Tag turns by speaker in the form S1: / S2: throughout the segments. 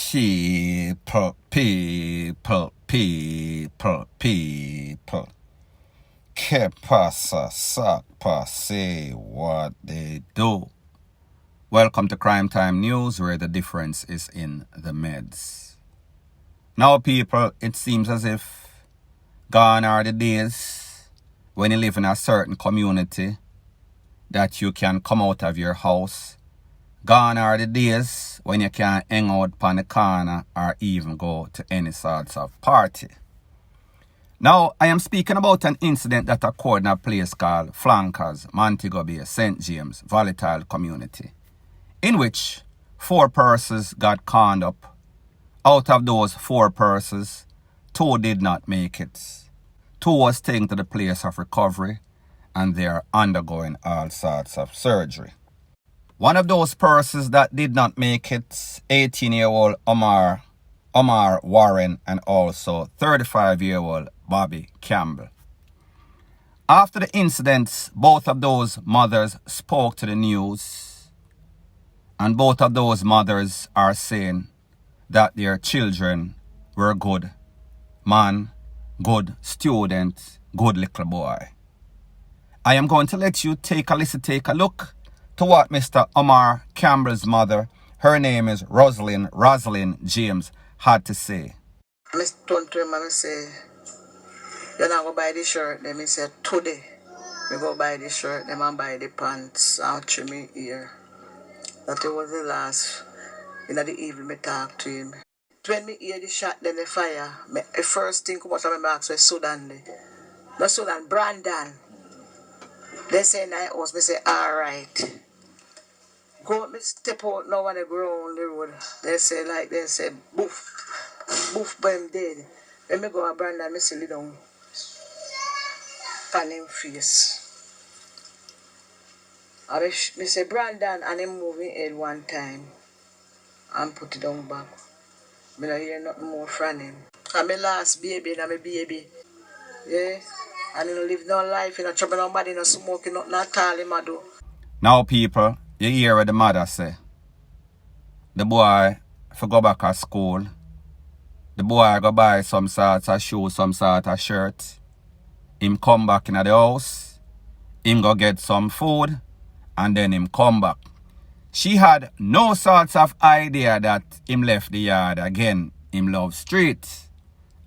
S1: People. Que pasa, sac passe, what they do. Welcome to Crime Time News, where the difference is in the meds. Now, people, it seems as if gone are the days when you live in a certain community that you can come out of your house. Gone are the days when you can hang out on the corner or even go to any sorts of party. Now, I am speaking about an incident that occurred in a place called Flankers, Montego Bay, St. James, volatile community, in which 4 persons got conned up. Out of those 4 persons, 2 did not make it. 2 was taken to the place of recovery, and they are undergoing all sorts of surgery. One of those persons that did not make it, 18-year-old Omar Warren, and also 35-year-old Bobby Campbell. After the incidents, both of those mothers spoke to the news, and both of those mothers are saying that their children were good man, good student, good little boy. I am going to let you take a look to what Mr. Omar Campbell's mother, her name is Rosalind James, had to say.
S2: Mr. Tonto, I say, you're not going to buy the shirt. Then I said, today, we go buy the shirt, then I buy the pants, and trim me ear. That was the last, in the evening, I talked to him. When me hear the shot, then the fire, the first thing come out of my box was Sudan. Not Sudan, Brandon. They say in the house, I say, all right. Go me step out now on the ground, the road. They say, boof, but I'm dead. When me go to Brandon, I see down on him face. I say, Brandon, and him moving head one time and put it down back. I don't hear nothing more from him. And my last baby, and my baby. Yeah? And he don't live no life, he don't trouble nobody, no smoking, nothing at all him a do.
S1: Now, people, you hear what the mother say. The boy for go back to school. The boy go buy some sort of shoes, some sort of shirt. Him come back in the house. Him go get some food. And then him come back. She had no sorts of idea that him left the yard again. Him love street.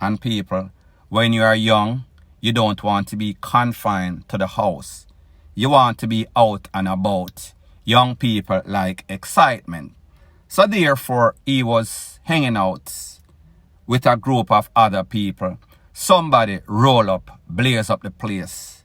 S1: And people, when you are young, you don't want to be confined to the house. You want to be out and about. Young people like excitement. So therefore, he was hanging out with a group of other people. Somebody roll up, blaze up the place.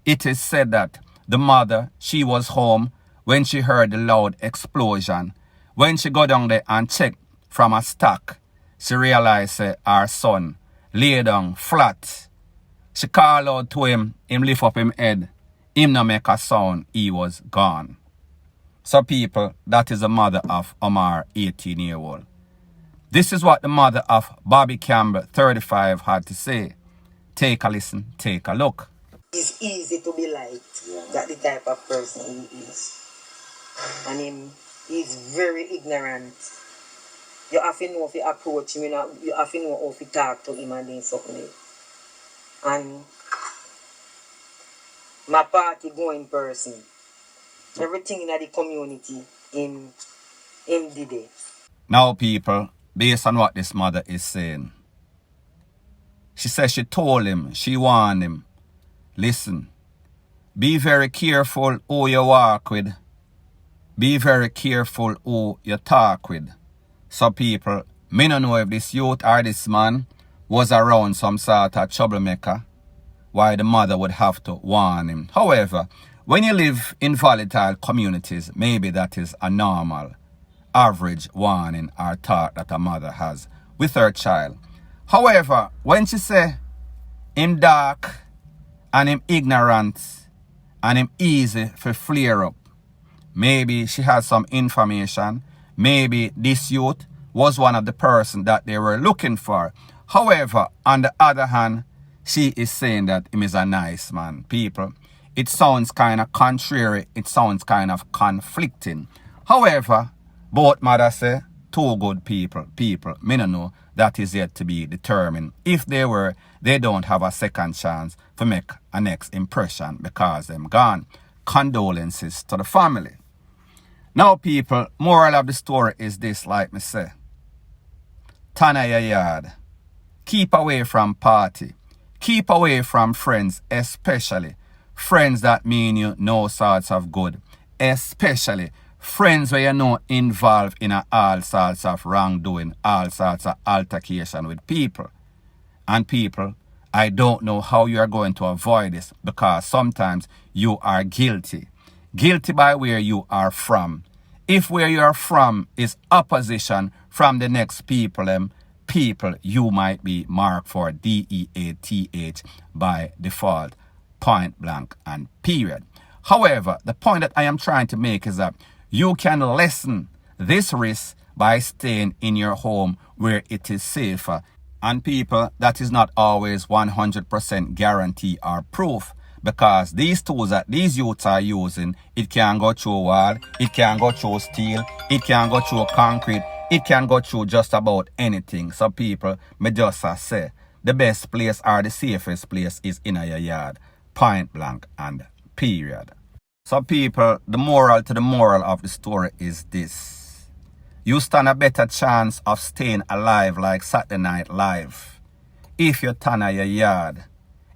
S1: It is said that the mother, she was home when she heard the loud explosion. When she go down there and check from a stack, she realized her son lay down flat. She called out to him lift up him head. Him no make a sound, he was gone. So people, that is the mother of Omar, 18-year-old. This is what the mother of Bobby Campbell, 35, had to say. Take a listen, take a look.
S2: It's easy to be liked. That the type of person he is. And he's very ignorant. You have to know if you approach him, you have to know if you talk to him and then something. And my party going person. Everything in the community, him did it.
S1: Now, people, based on what this mother is saying, she says she told him, she warned him, listen, be very careful who you walk with. Be very careful who you talk with. So people, me don't know if this youth or this man was around some sort of troublemaker, why the mother would have to warn him. However, when you live in volatile communities, maybe that is a normal, average warning or thought that a mother has with her child. However, when she say him dark and him ignorant and him easy for flare up, maybe she has some information. Maybe this youth was one of the person that they were looking for. However, on the other hand, she is saying that him is a nice man. People, it sounds kind of contrary. It sounds kind of conflicting. However, both mothers say two good people, me no know, that is yet to be determined. If they were, they don't have a second chance to make a next impression because them gone. Condolences to the family. Now people, moral of the story is this, like me say. Tana your yard. Keep away from party. Keep away from friends, especially friends that mean you no sorts of good. Especially friends where you know involved in all sorts of wrongdoing, all sorts of altercation with people. And people, I don't know how you are going to avoid this because sometimes you are guilty. Guilty by where you are from. If where you are from is opposition from the next people, you might be marked for DEATH by default, point blank and period. However, the point that I am trying to make is that you can lessen this risk by staying in your home where it is safer. And people, that is not always 100% guarantee or proof, because these tools that these youths are using, it can go through wall, it can go through steel, it can go through concrete, it can go through just about anything. So people, me just say, the best place or the safest place is in your yard, point blank and period. So people, the moral to the moral of the story is this. You stand a better chance of staying alive like Saturday Night Live if you turn your yard.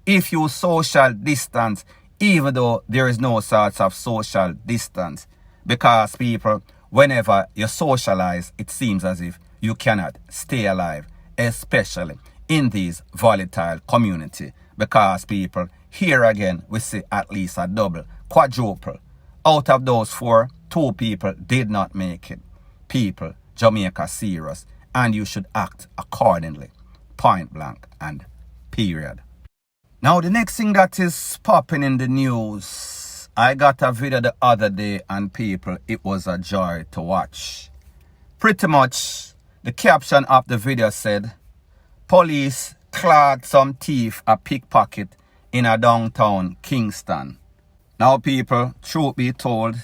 S1: If you social distance, even though there is no sorts of social distance. Because people, whenever you socialize, it seems as if you cannot stay alive, especially in these volatile community. Because people, here again, we see at least a double, quadruple. Out of those 4, 2 people did not make it. People, Jamaica serious, and you should act accordingly. Point blank and period. Now the next thing that is popping in the news, I got a video the other day and people, it was a joy to watch. Pretty much, the caption of the video said, police clad some thief a pickpocket in a downtown Kingston. Now people, truth be told,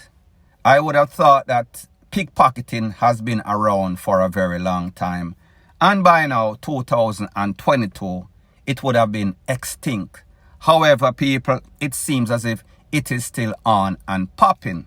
S1: I would have thought that pickpocketing has been around for a very long time. And by now, 2022, it would have been extinct. However, people, it seems as if it is still on and popping.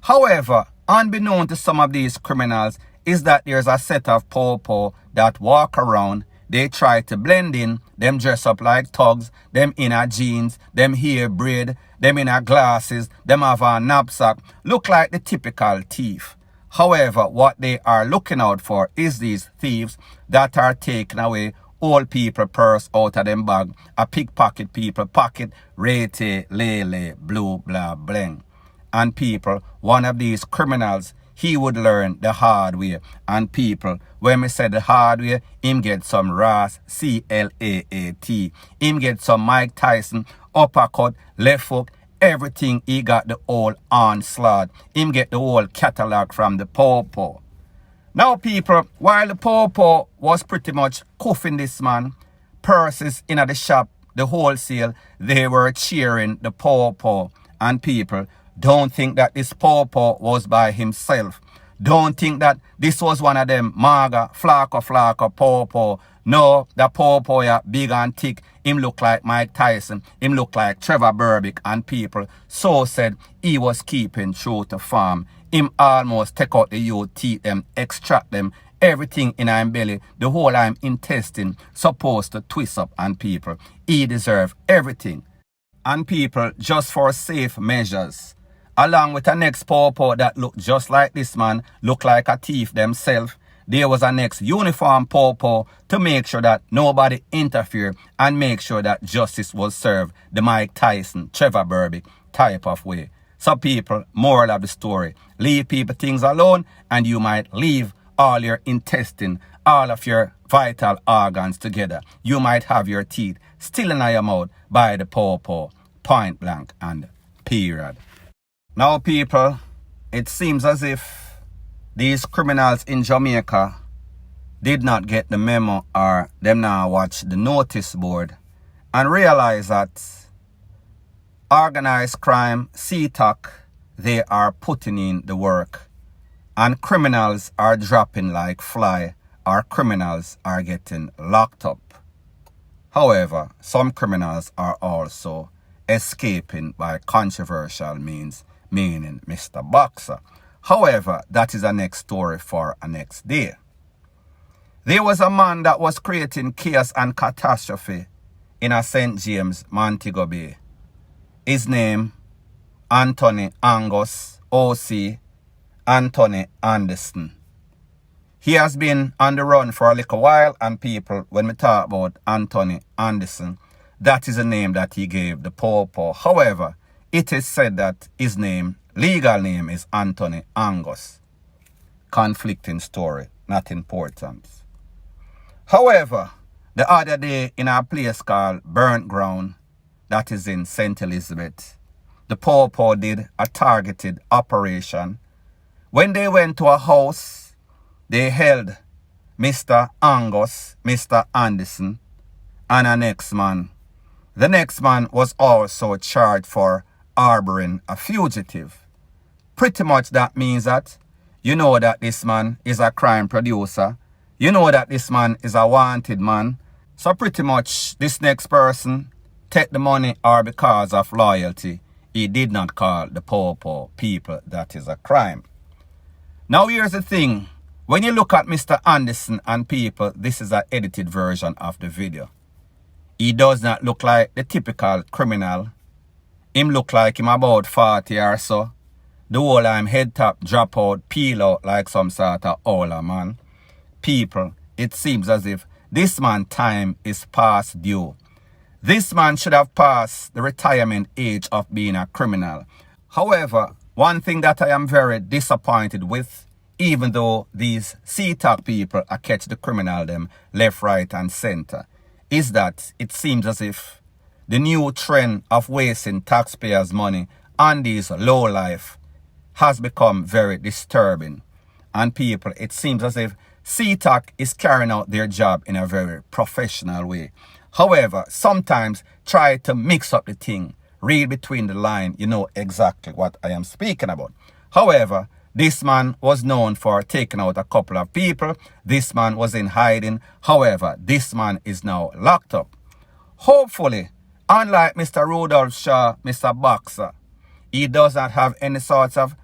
S1: However, unbeknown to some of these criminals is that there's a set of po-po that walk around. They try to blend in. Them dress up like thugs. Them in a jeans. Them hair braid. Them in a glasses. Them have a knapsack. Look like the typical thief. However, what they are looking out for is these thieves that are taking away old people purse out of them bag, a pickpocket people pocket, rete, lele, blue, blah, bling. And people, one of these criminals, he would learn the hard way. And people, when we say the hard way, him get some Ross, C-L-A-A-T. Him get some Mike Tyson, uppercut, left hook, everything. He got the whole onslaught. Him get the whole catalog from the po-po. Now people, while the po-po was pretty much cuffing this man, purses in at the shop, the wholesale, they were cheering the po-po. And people, don't think that this po-po was by himself. Don't think that this was one of them maga, flacco, po-po. No, the po-po ya big and thick. Him look like Mike Tyson. Him look like Trevor Berbick. And people so said he was keeping true to form. Him almost take out the youth teeth them, extract them, everything in him belly, the whole I'm intestine, supposed to twist up and people. He deserve everything. And people, just for safe measures, along with a next po-po that look just like this man, look like a thief themselves, there was a next uniform po-po to make sure that nobody interfere and make sure that justice was served the Mike Tyson, Trevor Berbick type of way. So people, moral of the story, leave people things alone and you might leave all your intestine, all of your vital organs together. You might have your teeth still in your mouth by the po-po, point blank and period. Now people, it seems as if these criminals in Jamaica did not get the memo or them now watch the notice board and realize that organized crime, CTOC, they are putting in the work. and criminals are dropping like fly, or criminals are getting locked up. However, some criminals are also escaping by controversial means, meaning Mr. Boxer. However, that is a next story for a next day. There was a man that was creating chaos and catastrophe in a St. James, Montego Bay. His name, Anthony Angus, O.C. Anthony Anderson. He has been on the run for a little while, and people, when we talk about Anthony Anderson, that is the name that he gave the Popo. However, it is said that his name, legal name, is Anthony Angus. Conflicting story, not important. However, the other day in a place called Burnt Ground, that is in St. Elizabeth, the Popo did a targeted operation. When they went to a house, they held Mr. Angus, Mr. Anderson, and a next man. The next man was also charged for harboring a fugitive. Pretty much that means that you know that this man is a crime producer. You know that this man is a wanted man. So pretty much this next person take the money, or because of loyalty, he did not call the Popo people. That is a crime. Now here's the thing. When you look at Mr. Anderson and people, this is an edited version of the video. He does not look like the typical criminal. Him look like him about 40 or so. The whole I'm head top, drop out, peel out like some sort of howler man. People, it seems as if this man's time is past due. This man should have passed the retirement age of being a criminal. However, one thing that I am very disappointed with, even though these CTAC people are catch the criminal them left, right and center, is that it seems as if the new trend of wasting taxpayers' money on these low life has become very disturbing. And people, it seems as if CTAC is carrying out their job in a very professional way. However, sometimes try to mix up the thing, read between the line, you know exactly what I am speaking about. However, this man was known for taking out a couple of people. This man was in hiding. However, this man is now locked up. Hopefully, unlike Mr. Rudolph Shaw, Mr. Boxer, he does not have any sorts of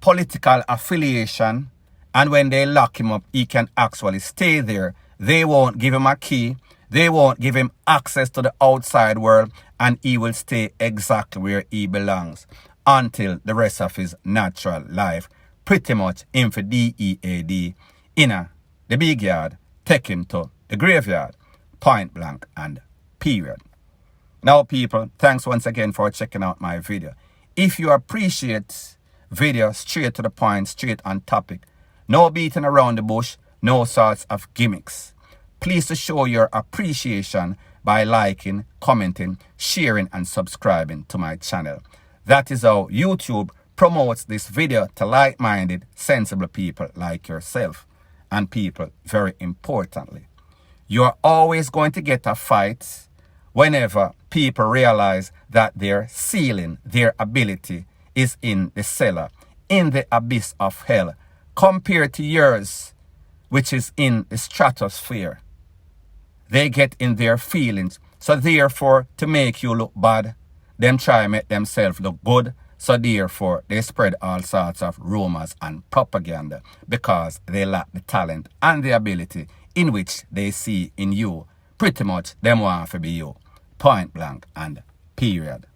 S1: political affiliation. And when they lock him up, he can actually stay there. They won't give him a key. They won't give him access to the outside world. And he will stay exactly where he belongs until the rest of his natural life. Pretty much in for DEAD, in the big yard, take him to the graveyard, point blank and period. Now people, thanks once again for checking out my video. If you appreciate video straight to the point, straight on topic, no beating around the bush, no sorts of gimmicks, please to show your appreciation by liking, commenting, sharing and subscribing to my channel. That is how YouTube promotes this video to like-minded, sensible people like yourself. And people, very importantly, you're always going to get a fight whenever people realize that their ceiling, their ability is in the cellar, in the abyss of hell, compared to yours, which is in the stratosphere. They get in their feelings. So therefore, to make you look bad, them try make themselves look good. So therefore, they spread all sorts of rumors and propaganda because they lack the talent and the ability in which they see in you. Pretty much, them want to be you. Point blank and period.